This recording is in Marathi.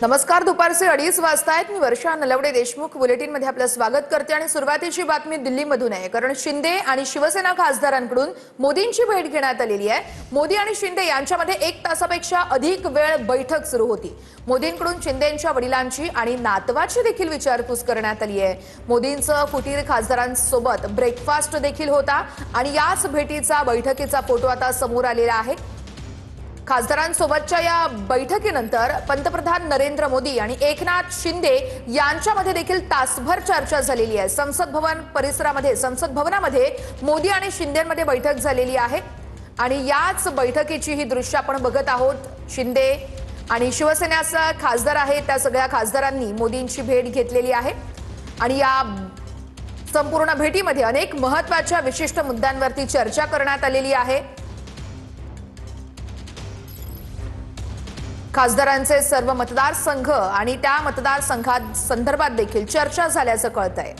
नमस्कार. दुपारचे 2:30 वाजता आहेत. मी वर्षा नलवडे देशमुख बुलेटिन मध्ये आपलं स्वागत करते आणि सुरुवातीची बातमी दिल्लीमधून आहे. कारण शिंदे आणि शिवसेना खासदारांकडून मोदींची भेट घेण्यात आलेली आहे. मोदी आणि शिंदे यांच्यामध्ये 1 तासापेक्षा अधिक वेळ बैठक सुरू होती. मोदींकडून शिंदेंच्या वडिलांची आणि नातवाची देखील विचारपूस करण्यात आली आहे. मोदींचं फुटीर खासदारांसोबत ब्रेकफास्ट देखील होता आणि याच भेटीचा बैठकीचा फोटो आता समोर आलेला आहे. खासदारांसोबतच्या या बैठकीनंतर पंतप्रधान नरेंद्र मोदी आणि एकनाथ शिंदे यांच्यामध्ये देखील तासभर चर्चा झालेली आहे. संसद भवनामध्ये मोदी आणि शिंदेंमध्ये बैठक झालेली आहे आणि याच बैठकीची ही दृश्य आपण बघत आहोत. शिंदे आणि शिवसेनेचा खासदार आहे त्या सगळ्या खासदारांनी मोदींची भेट घेतलेली आहे आणि या संपूर्ण भेटीमध्ये अनेक महत्त्वाच्या विशिष्ट मुद्द्यांवरती चर्चा करण्यात आलेली आहे. खासदारांचे सर्व मतदारसंघ आणि त्या मतदारसंघात संदर्भात देखील चर्चा झाल्याचं कळतंय.